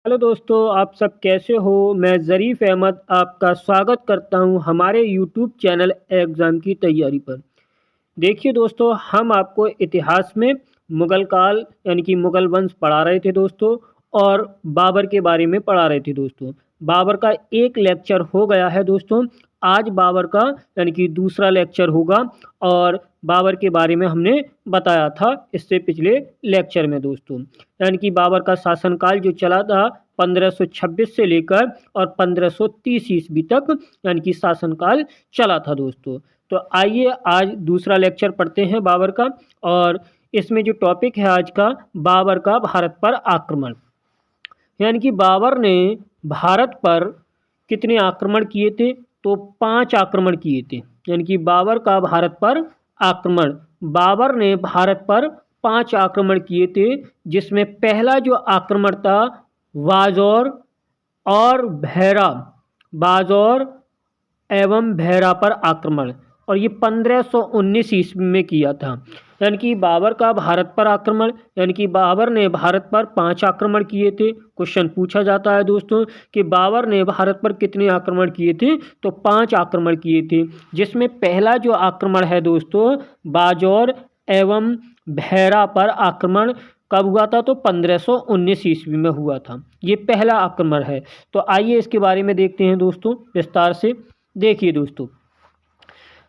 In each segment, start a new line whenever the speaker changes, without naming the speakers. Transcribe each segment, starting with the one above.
Hello दोस्तों, आप सब कैसे हो? मैं ज़रीफ़ अहमद आपका स्वागत करता हूं हमारे यूट्यूब चैनल एग्ज़ाम की तैयारी पर। देखिए दोस्तों, हम आपको इतिहास में मुग़ल काल यानी कि मुग़ल वंश पढ़ा रहे थे दोस्तों और बाबर के बारे में पढ़ा रहे थे दोस्तों। बाबर का एक लेक्चर हो गया है दोस्तों। आज बाबर का यानी कि दूसरा लेक्चर होगा और बाबर के बारे में हमने बताया था इससे पिछले लेक्चर में दोस्तों। यानी कि बाबर का शासनकाल जो चला था 1526 से लेकर और 1530 ईस्वी तक यानी कि शासनकाल चला था दोस्तों। तो आइए आज दूसरा लेक्चर पढ़ते हैं बाबर का। और इसमें जो टॉपिक है आज का, बाबर का भारत पर आक्रमण। यानी कि बाबर ने भारत पर कितने आक्रमण किए थे? तो 5 आक्रमण किए थे। यानी कि बाबर का भारत पर आक्रमण, बाबर ने भारत पर 5 आक्रमण किए थे, जिसमें पहला जो आक्रमण था बाजौर और भैरा, बाजौर एवं भैरा पर आक्रमण, और ये 1519 ईस्वी में किया था। यानी कि बाबर का भारत पर आक्रमण, यानी कि बाबर ने भारत पर 5 आक्रमण किए थे। क्वेश्चन पूछा जाता है दोस्तों कि बाबर ने भारत पर कितने आक्रमण किए थे? तो 5 आक्रमण किए थे, जिसमें पहला जो आक्रमण है दोस्तों बाजौर एवं भैरा पर आक्रमण कब हुआ था? तो 1519 ईस्वी में हुआ था। ये पहला आक्रमण है। तो आइए इसके बारे में देखते हैं दोस्तों विस्तार से। देखिए दोस्तों,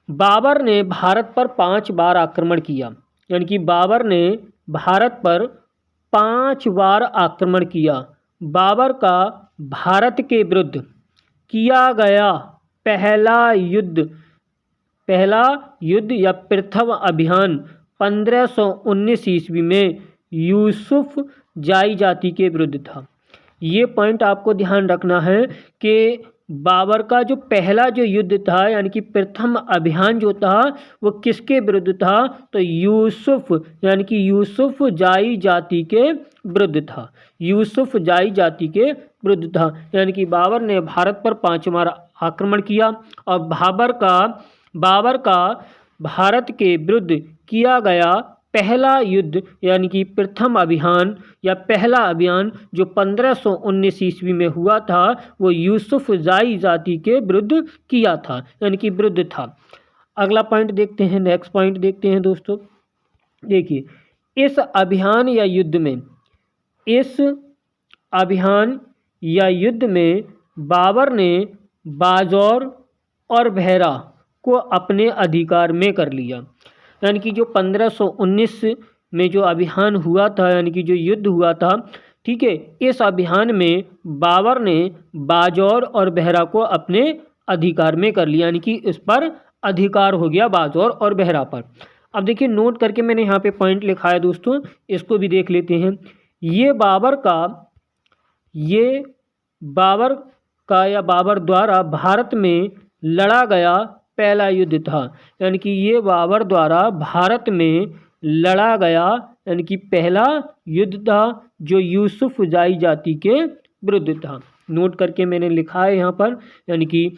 बाबर ने भारत पर 5 बार आक्रमण किया। यानी कि बाबर ने भारत पर 5 बार आक्रमण किया। बाबर का भारत के विरुद्ध किया गया पहला युद्ध या प्रथम अभियान 1519 ईस्वी में यूसुफ जाई जाति के विरुद्ध था। ये पॉइंट आपको ध्यान रखना है कि बाबर का जो पहला जो युद्ध था यानी कि प्रथम अभियान जो था वो किसके विरुद्ध था? तो यूसुफ यानी कि यूसुफ जाई जाति के विरुद्ध था। यूसुफ जाई जाति के विरुद्ध था। यानी कि बाबर ने भारत पर 5 बार आक्रमण किया और बाबर का भारत के विरुद्ध किया गया पहला युद्ध यानी कि प्रथम अभियान या पहला अभियान जो 1519 ईस्वी में हुआ था वो यूसुफ जाई जाति के विरुद्ध किया था, यानी कि विरुद्ध था। अगला पॉइंट देखते हैं, नेक्स्ट पॉइंट देखते हैं दोस्तों। देखिए, इस अभियान या युद्ध में बाबर ने बाजौर और भैरा को अपने अधिकार में कर लिया। यानी कि जो 1519 में जो अभियान हुआ था यानी कि जो युद्ध हुआ था, ठीक है, इस अभियान में बाबर ने बाजौर और भैरा को अपने अधिकार में कर लिया। यानी कि इस पर अधिकार हो गया बाजौर और भैरा पर। अब देखिए, नोट करके मैंने यहाँ पे पॉइंट लिखा है दोस्तों, इसको भी देख लेते हैं। ये बाबर द्वारा भारत में लड़ा गया पहला युद्ध था। यानी कि ये बाबर द्वारा भारत में लड़ा गया यानी कि पहला युद्ध था जो यूसुफ जाई जाति के विरुद्ध था। नोट करके मैंने लिखा है यहाँ पर। यानी कि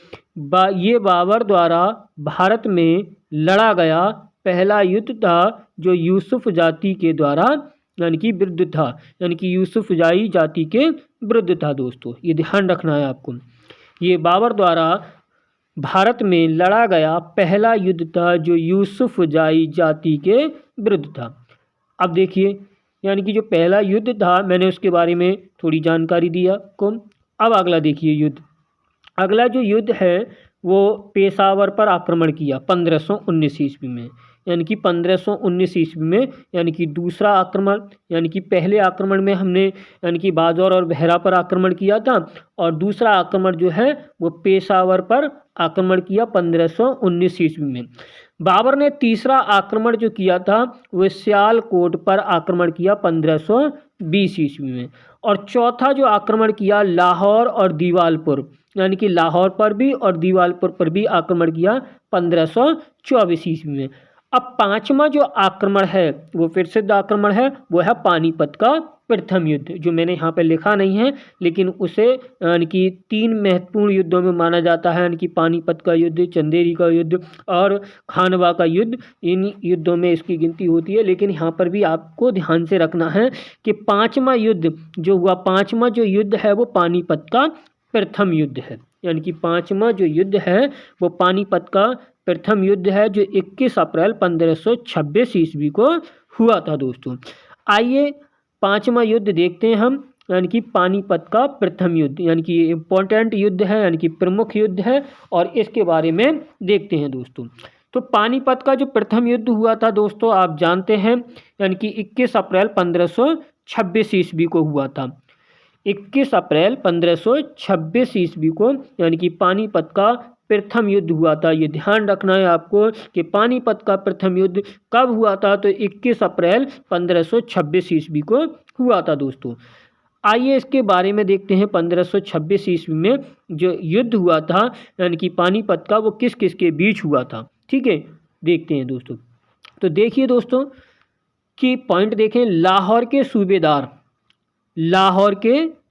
ये बाबर द्वारा भारत में लड़ा गया पहला युद्ध था जो यूसुफ जाति के द्वारा यानी कि विरुद्ध था, यानी कि यूसुफ जाई जाति के विरुद्ध था दोस्तों। ये ध्यान रखना है आपको। ये बाबर द्वारा भारत में लड़ा गया पहला युद्ध था जो यूसुफ जाई जाति के विरुद्ध था। अब देखिए, यानी कि जो पहला युद्ध था मैंने उसके बारे में थोड़ी जानकारी दी आपको। अब अगला देखिए युद्ध। अगला जो युद्ध है वो पेशावर पर आक्रमण किया 1519 ईस्वी में। यानी कि 1519 ईस्वी में यानी कि दूसरा आक्रमण, यानी कि पहले आक्रमण में हमने यानी कि बाजौर और भैरा पर आक्रमण किया था और दूसरा आक्रमण जो है वो पेशावर पर आक्रमण किया 1519 ईस्वी में। बाबर ने तीसरा आक्रमण जो किया था वो सियालकोट पर आक्रमण किया 1520 ईस्वी में। और चौथा जो आक्रमण किया लाहौर और दीवालपुर, यानी कि लाहौर पर भी और दीवालपुर पर भी आक्रमण किया 1524 ईस्वी में। अब पांचवा जो आक्रमण है वो प्रसिद्ध आक्रमण है, वो है पानीपत का प्रथम युद्ध, जो मैंने यहाँ पे लिखा नहीं है लेकिन उसे यानी कि 3 महत्वपूर्ण युद्धों में माना जाता है, यानी कि पानीपत का युद्ध, चंदेरी का युद्ध और खानवा का युद्ध। इन युद्धों में इसकी गिनती होती है, लेकिन यहाँ पर भी आपको ध्यान से रखना है कि 5वां युद्ध जो हुआ, 5वां जो युद्ध है वो पानीपत का प्रथम युद्ध है। यानी कि 5वां जो युद्ध है वो पानीपत का प्रथम युद्ध है, जो 21 अप्रैल 1526 ईस्वी को हुआ था दोस्तों। आइए 5वां युद्ध देखते हैं हम, यानी कि पानीपत का प्रथम युद्ध, यानी कि इम्पोर्टेंट युद्ध है, यानी कि प्रमुख युद्ध है, और इसके बारे में देखते हैं दोस्तों। तो पानीपत का जो प्रथम युद्ध हुआ था दोस्तों, आप जानते हैं, यानी कि 21 अप्रैल 1526 ईस्वी को हुआ था। 21 अप्रैल 1526 ईस्वी को यानी कि पानीपत का प्रथम युद्ध हुआ था। ये ध्यान रखना है आपको कि पानीपत का प्रथम युद्ध कब हुआ था, तो 21 अप्रैल 1526 ईस्वी को हुआ था दोस्तों। आइए इसके बारे में देखते हैं। 1526 ईस्वी में जो युद्ध हुआ था यानी कि पानीपत का, वो किस किस के बीच हुआ था, ठीक है, देखते हैं दोस्तों। तो देखिए दोस्तों कि पॉइंट देखें, लाहौर के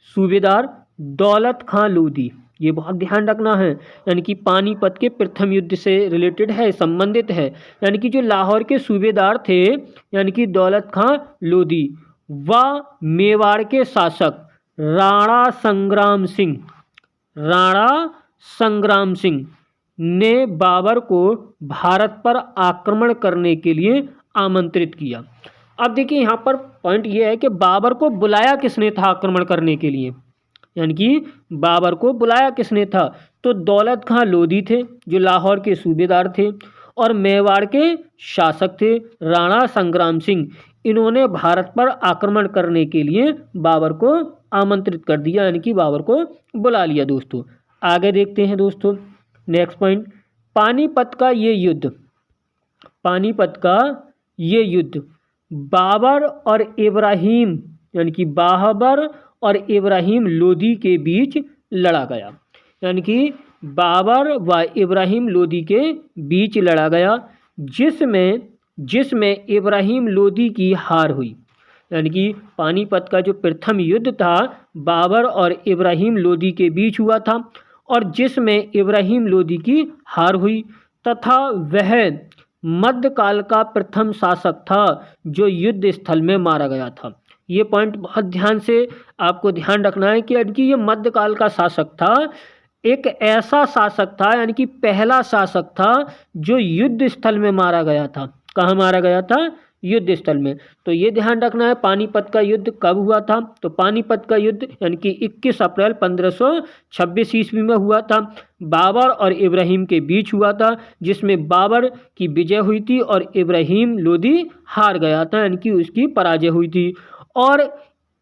सूबेदार दौलत खां लोधी, ये बहुत ध्यान रखना है, यानी कि पानीपत के प्रथम युद्ध से रिलेटेड है, संबंधित है। यानी कि जो लाहौर के सूबेदार थे यानी कि दौलत खां लोधी व मेवाड़ के शासक राणा संग्राम सिंह ने बाबर को भारत पर आक्रमण करने के लिए आमंत्रित किया। अब देखिए यहाँ पर पॉइंट ये है कि बाबर को बुलाया किसने था आक्रमण करने के लिए, यानी कि बाबर को बुलाया किसने था, तो दौलत खां लोधी थे जो लाहौर के सूबेदार थे, और मेवाड़ के शासक थे राणा संग्राम सिंह। इन्होंने भारत पर आक्रमण करने के लिए बाबर को आमंत्रित कर दिया, यानी कि बाबर को बुला लिया दोस्तों। आगे देखते हैं दोस्तों, नेक्स्ट पॉइंट, पानीपत का ये युद्ध बाबर और इब्राहिम यानी कि बाबर और इब्राहिम लोधी के बीच लड़ा गया, यानी कि बाबर व इब्राहिम लोधी के बीच लड़ा गया, जिसमें इब्राहिम लोधी की हार हुई। यानी कि पानीपत का जो प्रथम युद्ध था बाबर और इब्राहिम लोधी के बीच हुआ था, और जिसमें इब्राहिम लोधी की हार हुई, तथा वह मध्यकाल का प्रथम शासक था जो युद्ध स्थल में मारा गया था। ये पॉइंट बहुत ध्यान से आपको ध्यान रखना है कि ये मध्यकाल का शासक था, एक ऐसा शासक था, यानी कि पहला शासक था जो युद्ध स्थल में मारा गया था। कहाँ मारा गया था, युद्ध स्थल में। तो ये ध्यान रखना है पानीपत का युद्ध कब हुआ था, तो पानीपत का युद्ध यानी कि 21 अप्रैल 1526 ईस्वी में हुआ था, बाबर और इब्राहिम के बीच हुआ था, जिसमें बाबर की विजय हुई थी और इब्राहिम लोधी हार गया था, यानी कि उसकी पराजय हुई थी। और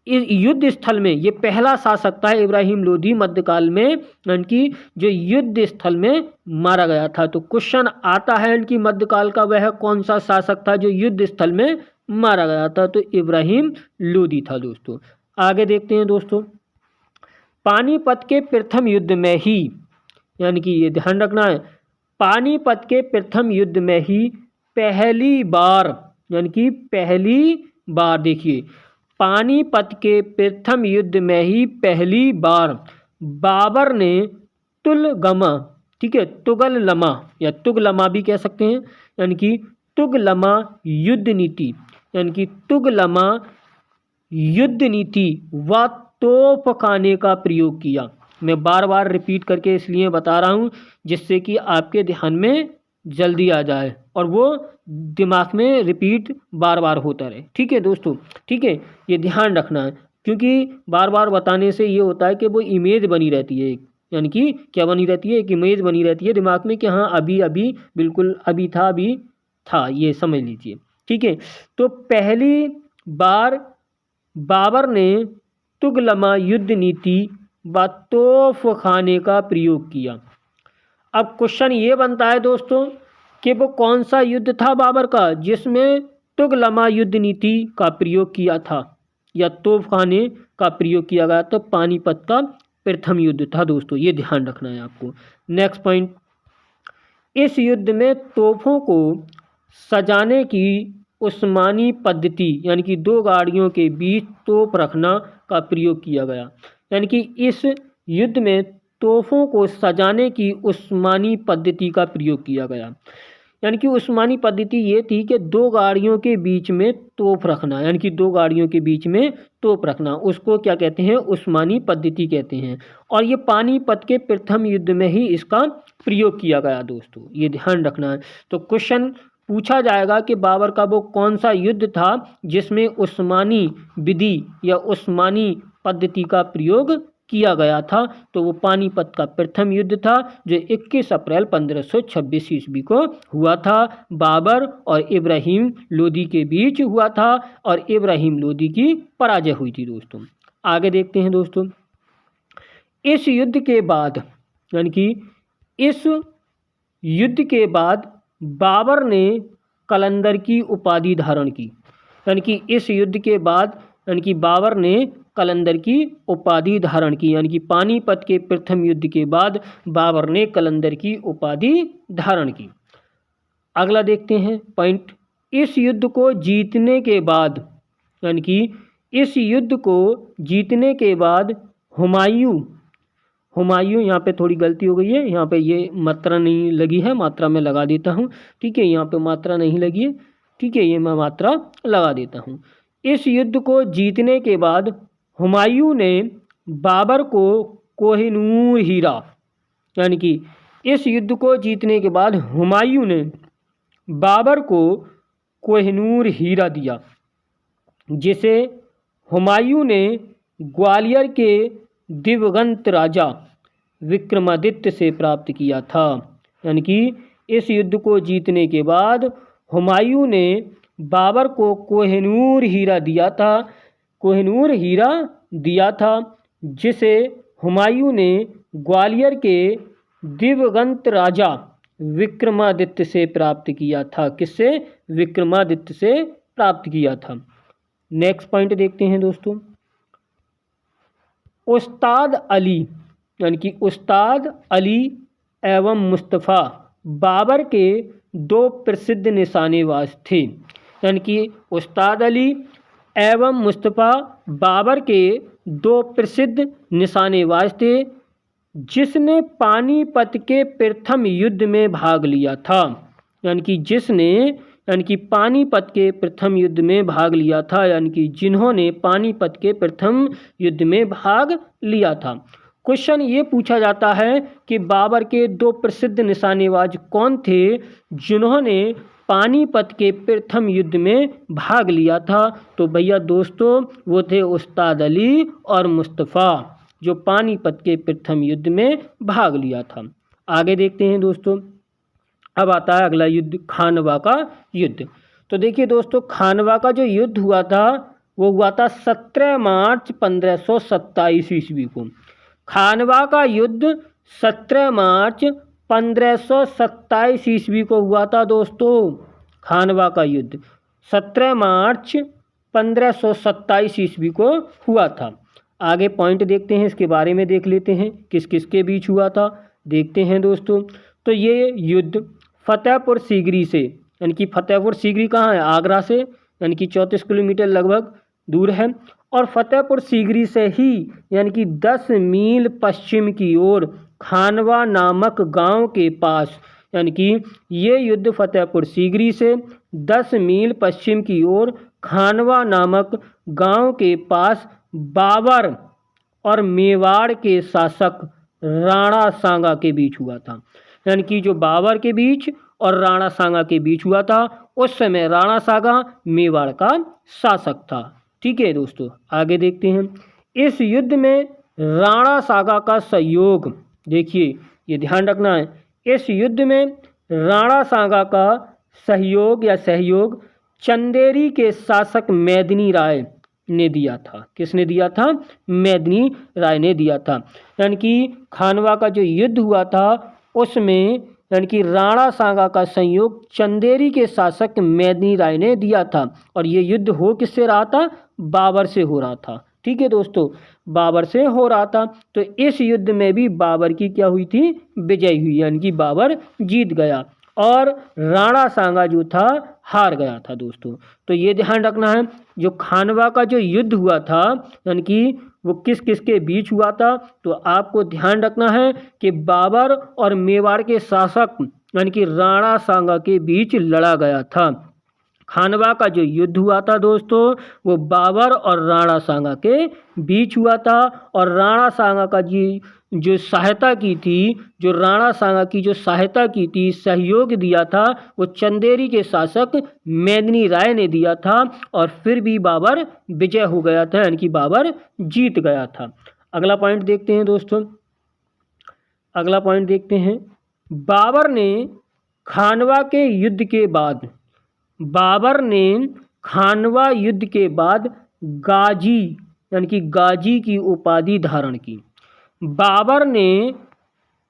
इस युद्ध स्थल में ये पहला शासक था इब्राहिम लोधी मध्यकाल में, यानी कि जो युद्ध स्थल में मारा गया था। तो क्वेश्चन आता है इनकी मध्यकाल का वह कौन सा शासक था जो युद्ध स्थल में मारा गया था, तो इब्राहिम लोधी था दोस्तों। आगे देखते हैं दोस्तों, पानीपत के प्रथम युद्ध में ही, यानी कि ये ध्यान रखना है, पानीपत के प्रथम युद्ध में ही पहली बार, यानी कि पहली बार, देखिए पानीपत के प्रथम युद्ध में ही पहली बार बाबर ने तुगलमा, ठीक है, तुगलमा या तुगलमा भी कह सकते हैं, यानी कि तुगलमा युद्ध नीति, यानी कि तुगलमा युद्ध नीति व तोपखाने का प्रयोग किया। मैं बार बार रिपीट करके इसलिए बता रहा हूँ जिससे कि आपके ध्यान में जल्दी आ जाए और वो दिमाग में रिपीट बार बार होता रहे, ठीक है दोस्तों, ठीक है, ये ध्यान रखना है, क्योंकि बार बार बताने से ये होता है कि वो इमेज बनी रहती है, यानी कि क्या बनी रहती है, एक इमेज बनी रहती है दिमाग में कि हाँ अभी अभी बिल्कुल अभी था, ये समझ लीजिए, ठीक है। तो पहली बार बाबर ने तुगलमा युद्ध नीति व तोपखाने का प्रयोग किया। अब क्वेश्चन ये बनता है दोस्तों कि वो कौन सा युद्ध था बाबर का जिसमें तुगलमा युद्ध नीति का प्रयोग किया था या तोपखाने का प्रयोग किया गया, तो पानीपत का प्रथम युद्ध था दोस्तों, ये ध्यान रखना है आपको। नेक्स्ट पॉइंट, इस युद्ध में तोपों को सजाने की उस्मानी पद्धति यानी कि दो गाड़ियों के बीच तोप रखना का प्रयोग किया गया। यानी कि इस युद्ध में तोपों को सजाने की उस्मानी पद्धति का प्रयोग किया गया। यानी कि उस्मानी पद्धति ये थी कि दो गाड़ियों के बीच में तोप रखना, यानी कि दो गाड़ियों के बीच में तोप रखना, उसको क्या कहते हैं? उस्मानी पद्धति कहते हैं। और ये पानीपत के प्रथम युद्ध में ही इसका प्रयोग किया गया दोस्तों, ये ध्यान रखना है। तो क्वेश्चन पूछा जाएगा कि बाबर का वो कौन सा युद्ध था जिसमें उस्मानी विधि या उस्मानी पद्धति का प्रयोग किया गया था? तो वो पानीपत का प्रथम युद्ध था जो 21 अप्रैल 1526 ईस्वी को हुआ था। बाबर और इब्राहिम लोदी के बीच हुआ था और इब्राहिम लोदी की पराजय हुई थी दोस्तों। आगे देखते हैं दोस्तों, इस युद्ध के बाद यानी कि इस युद्ध के बाद बाबर ने कलंदर की उपाधि धारण की। यानी कि इस युद्ध के बाद यानी कि बाबर ने कलंदर की उपाधि धारण की। यानी कि पानीपत के प्रथम युद्ध के बाद बाबर ने कलंदर की उपाधि धारण की। अगला देखते हैं पॉइंट, इस युद्ध को जीतने के बाद यानी कि इस युद्ध को जीतने के बाद हुमायूं यहाँ पे थोड़ी गलती हो गई है, यहाँ पे ये मात्रा नहीं लगी है, मात्रा में लगा देता हूँ। ठीक है, यहाँ पे मात्रा नहीं लगी है, ठीक है, ये मैं मात्रा लगा देता हूँ। इस युद्ध को जीतने के बाद हुमायूं ने बाबर को कोहिनूर हीरा, यानी कि इस युद्ध को जीतने के बाद हुमायूं ने बाबर को कोहिनूर हीरा दिया, जिसे हुमायूं ने ग्वालियर के दिवंगत राजा विक्रमादित्य से प्राप्त किया था। यानी कि इस युद्ध को जीतने के बाद हुमायूं ने बाबर को कोहिनूर हीरा दिया था, जिसे हुमायूं ने ग्वालियर के दिवंगत राजा विक्रमादित्य से प्राप्त किया था। किससे? विक्रमादित्य से प्राप्त किया था। नेक्स्ट पॉइंट देखते हैं दोस्तों, उस्ताद अली यानी कि उस्ताद अली एवं मुस्तफ़ा बाबर के दो प्रसिद्ध निशानेबाज थे। यानी कि उस्ताद अली एवं मुस्तफ़ा बाबर के दो प्रसिद्ध निशानेबाज थे, जिसने पानीपत के प्रथम युद्ध में भाग लिया था। यानी कि पानीपत के प्रथम युद्ध में भाग लिया था, यानी कि जिन्होंने पानीपत के प्रथम युद्ध में भाग लिया था। क्वेश्चन ये पूछा जाता है कि बाबर के दो प्रसिद्ध निशानेबाज कौन थे जिन्होंने पानीपत के प्रथम युद्ध में भाग लिया था? तो भैया दोस्तों वो थे उस्ताद अली और मुस्तफ़ा, जो पानीपत के प्रथम युद्ध में भाग लिया था। आगे देखते हैं दोस्तों, अब आता है अगला युद्ध, खानवा का युद्ध। तो देखिए दोस्तों, खानवा का जो युद्ध हुआ था वो हुआ था 17 मार्च 1527 ईस्वी को। खानवा का युद्ध 17 मार्च 1527 ईस्वी को हुआ था दोस्तों। खानवा का युद्ध 17 मार्च 1527 ईस्वी को हुआ था। आगे पॉइंट देखते हैं, इसके बारे में देख लेते हैं किस किस के बीच हुआ था। देखते हैं दोस्तों, तो ये युद्ध फतेहपुर सीकरी से, यानी कि फतेहपुर सीकरी कहाँ है? आगरा से, यानी कि 34 किलोमीटर लगभग दूर है। और फतेहपुर सीकरी से ही यानी कि 10 मील पश्चिम की ओर खानवा नामक गांव के पास, यानी कि ये युद्ध फतेहपुर सीकरी से 10 मील पश्चिम की ओर खानवा नामक गांव के पास बाबर और मेवाड़ के शासक राणा सांगा के बीच हुआ था। यानी कि जो बाबर के बीच और राणा सांगा के बीच हुआ था, उस समय राणा सांगा मेवाड़ का शासक था। ठीक है दोस्तों, आगे देखते हैं। इस युद्ध में राणा सांगा का सहयोग, देखिए ये ध्यान रखना है, इस युद्ध में राणा सांगा का सहयोग चंदेरी के शासक मेदिनी राय ने दिया था। किसने दिया था? मेदिनी राय ने दिया था। यानी कि खानवा का जो युद्ध हुआ था उसमें यानी कि राणा सांगा का सहयोग चंदेरी के शासक मेदिनी राय ने दिया था। और ये युद्ध हो किससे रहा था? बाबर से हो रहा था। ठीक है दोस्तों, बाबर से हो रहा था। तो इस युद्ध में भी बाबर की क्या हुई थी? विजय हुई, यानी कि बाबर जीत गया और राणा सांगा जो था हार गया था दोस्तों। तो ये ध्यान रखना है, जो खानवा का जो युद्ध हुआ था यानी कि वो किस किस के बीच हुआ था, तो आपको ध्यान रखना है कि बाबर और मेवाड़ के शासक यानी कि राणा सांगा के बीच लड़ा गया था। खानवा का जो युद्ध हुआ था दोस्तों, वो बाबर और राणा सांगा के बीच हुआ था। और राणा सांगा का जी जो सहायता की थी, जो राणा सांगा की जो सहायता की थी, सहयोग दिया था, वो चंदेरी के शासक मेदिनी राय ने दिया था। और फिर भी बाबर विजय हो गया था, यानी कि बाबर जीत गया था। अगला पॉइंट देखते हैं दोस्तों, अगला पॉइंट देखते हैं। बाबर ने खानवा के युद्ध के बाद बाबर ने खानवा युद्ध के बाद गाजी यानी कि गाजी की उपाधि धारण की। बाबर ने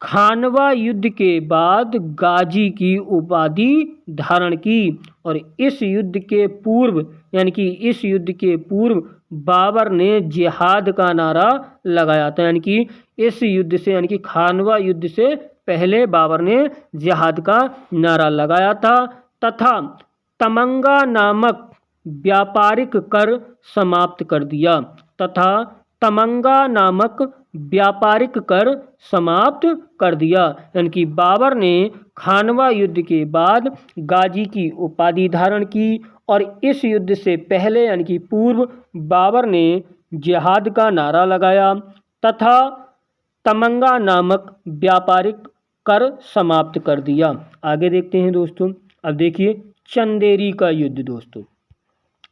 खानवा युद्ध के बाद गाजी की उपाधि धारण की। और इस युद्ध के पूर्व यानी कि इस युद्ध के पूर्व बाबर ने जिहाद का नारा लगाया था। यानी कि इस युद्ध से यानी कि खानवा युद्ध से पहले बाबर ने जिहाद का नारा लगाया था तथा तमंगा नामक व्यापारिक कर समाप्त कर दिया तथा तमंगा नामक व्यापारिक कर समाप्त कर दिया। यानी कि बाबर ने खानवा युद्ध के बाद गाजी की उपाधि धारण की और इस युद्ध से पहले यानी कि पूर्व बाबर ने जिहाद का नारा लगाया तथा तमंगा नामक व्यापारिक कर समाप्त कर दिया। आगे देखते हैं दोस्तों। अब देखिए चंदेरी का युद्ध दोस्तों,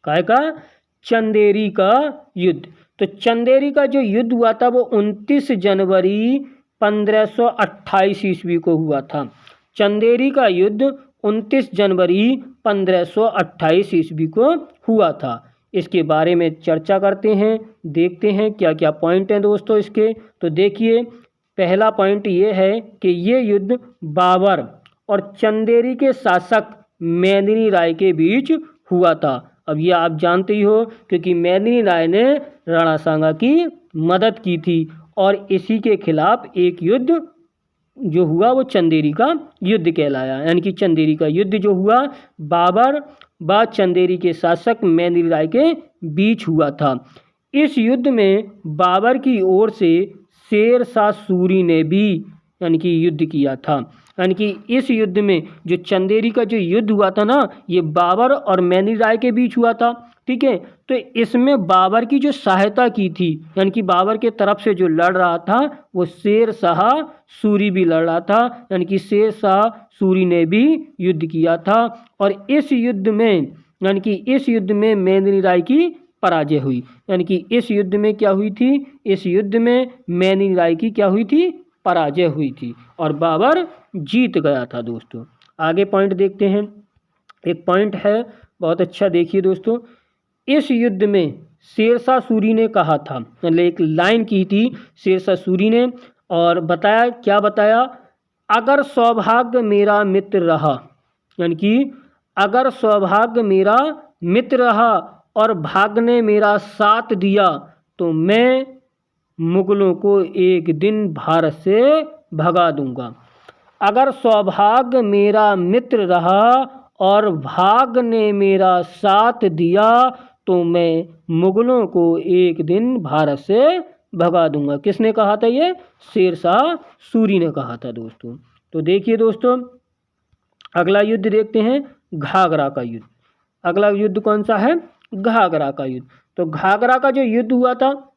काय का चंदेरी का युद्ध। तो चंदेरी का जो युद्ध हुआ था वो 29 जनवरी 1528 ईस्वी को हुआ था। चंदेरी का युद्ध 29 जनवरी 1528 ईस्वी को हुआ था। इसके बारे में चर्चा करते हैं, देखते हैं क्या क्या पॉइंट हैं दोस्तों इसके। तो देखिए पहला पॉइंट ये है कि ये युद्ध बाबर और चंदेरी के शासक मेदिनी राय के बीच हुआ था। अब ये आप जानते ही हो क्योंकि मेदिनी राय ने राणा सांगा की मदद की थी और इसी के खिलाफ एक युद्ध जो हुआ वो चंदेरी का युद्ध कहलाया। यानी कि चंदेरी का युद्ध जो हुआ बाबर व चंदेरी के शासक मेदिनी राय के बीच हुआ था। इस युद्ध में बाबर की ओर से शेर शाह सूरी ने भी यानी कि युद्ध किया था। यानी कि इस युद्ध में जो चंदेरी का जो युद्ध हुआ था ना, ये बाबर और मेदिनी राय के बीच हुआ था। ठीक है, तो इसमें बाबर की जो सहायता की थी यानी कि बाबर के तरफ से जो लड़ रहा था वो शेर शाह सूरी भी लड़ रहा था। यानी कि शेर शाह सूरी ने भी युद्ध किया था और इस युद्ध में यानी कि इस युद्ध में मेदिनी राय की पराजय हुई। यानी कि इस युद्ध में क्या हुई थी, इस युद्ध में मेदिनी राय की क्या हुई थी, पराजय हुई थी और बाबर जीत गया था दोस्तों। आगे पॉइंट देखते हैं। एक पॉइंट है बहुत अच्छा, देखिए दोस्तों। इस युद्ध में शेरशाह सूरी ने कहा था, मतलब एक लाइन की थी शेरशाह सूरी ने और बताया, क्या बताया, अगर सौभाग्य मेरा मित्र रहा, यानी कि अगर सौभाग्य मेरा मित्र रहा और भाग्य ने मेरा साथ दिया तो मैं मुगलों को एक दिन भारत से भगा दूंगा। अगर सौभाग्य मेरा मित्र रहा और भाग्य ने मेरा साथ दिया तो मैं मुगलों को एक दिन भारत से भगा दूंगा। किसने कहा था ये? शेरशाह सूरी ने कहा था दोस्तों। तो देखिए दोस्तों अगला युद्ध देखते हैं, घाघरा का युद्ध। अगला युद्ध कौन सा है? घाघरा का युद्ध। तो घाघरा का जो युद्ध हुआ था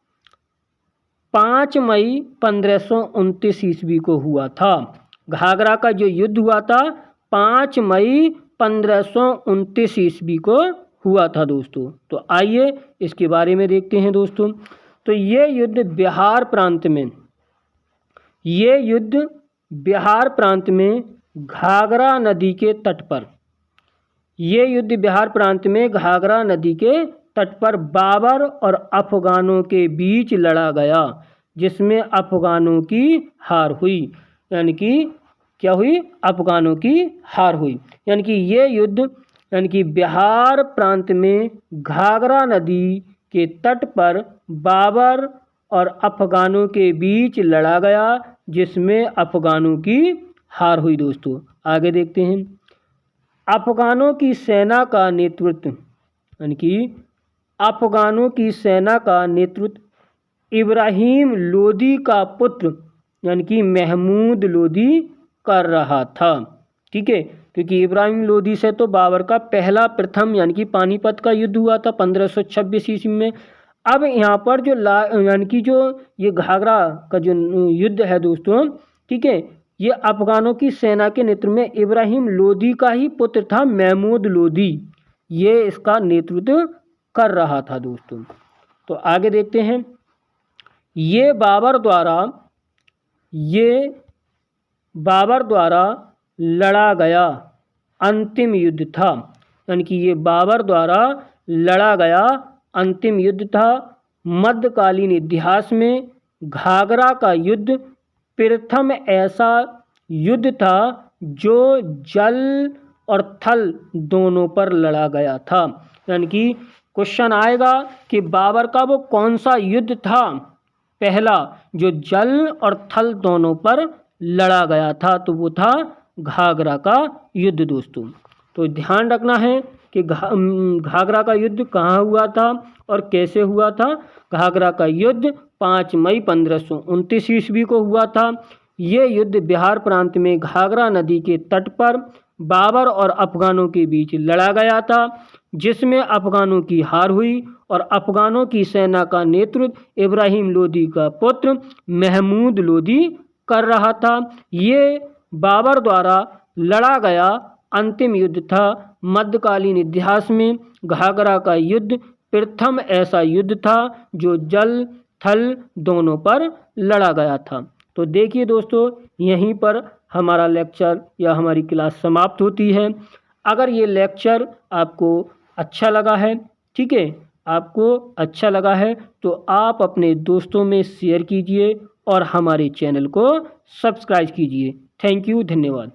5 मई 1529 ईस्वी को हुआ था। घाघरा का जो युद्ध हुआ था 5 मई 1529 ईस्वी को हुआ था दोस्तों। तो आइए इसके बारे में देखते हैं दोस्तों। तो ये युद्ध बिहार प्रांत में घाघरा नदी के तट पर, ये युद्ध बिहार प्रांत में घाघरा नदी के तट पर बाबर और अफगानों के बीच लड़ा गया, जिसमें अफगानों की हार हुई। यानी कि क्या हुई? अफगानों की हार हुई। यानी कि ये युद्ध यानी कि बिहार प्रांत में घाघरा नदी के तट पर बाबर और अफगानों के बीच लड़ा गया, जिसमें अफगानों की हार हुई दोस्तों। आगे देखते हैं। अफगानों की सेना का नेतृत्व यानी कि अफगानों की सेना का नेतृत्व इब्राहिम लोदी का पुत्र यानी कि महमूद लोदी कर रहा था। ठीक है, क्योंकि इब्राहिम लोदी से तो बाबर का पहला प्रथम यानी कि पानीपत का युद्ध हुआ था 1526 ईस्वी में। अब यहाँ पर जो यानी कि जो ये घाघरा का जो युद्ध है दोस्तों, ठीक है, ये अफगानों की सेना के नेतृत्व में इब्राहिम लोदी का ही पुत्र था महमूद लोदी, ये इसका नेतृत्व कर रहा था दोस्तों। तो आगे देखते हैं। ये बाबर द्वारा लड़ा गया अंतिम युद्ध था, यानी कि ये बाबर द्वारा लड़ा गया अंतिम युद्ध था। मध्यकालीन इतिहास में घाघरा का युद्ध प्रथम ऐसा युद्ध था जो जल और थल दोनों पर लड़ा गया था। यानी कि क्वेश्चन आएगा कि बाबर का वो कौन सा युद्ध था पहला जो जल और थल दोनों पर लड़ा गया था, तो वो था घाघरा का युद्ध दोस्तों। तो ध्यान रखना है कि घाघरा का युद्ध कहाँ हुआ था और कैसे हुआ था। घाघरा का युद्ध 5 मई 1529 ईस्वी को हुआ था। ये युद्ध बिहार प्रांत में घाघरा नदी के तट पर बाबर और अफगानों के बीच लड़ा गया था, जिसमें अफगानों की हार हुई और अफगानों की सेना का नेतृत्व इब्राहिम लोदी का पुत्र महमूद लोदी कर रहा था। ये बाबर द्वारा लड़ा गया अंतिम युद्ध था। मध्यकालीन इतिहास में घाघरा का युद्ध प्रथम ऐसा युद्ध था जो जल थल दोनों पर लड़ा गया था। तो देखिए दोस्तों, यहीं पर हमारा लेक्चर या हमारी क्लास समाप्त होती है। अगर ये लेक्चर आपको अच्छा लगा है, ठीक है, आपको अच्छा लगा है तो आप अपने दोस्तों में शेयर कीजिए और हमारे चैनल को सब्सक्राइब कीजिए। थैंक यू, धन्यवाद।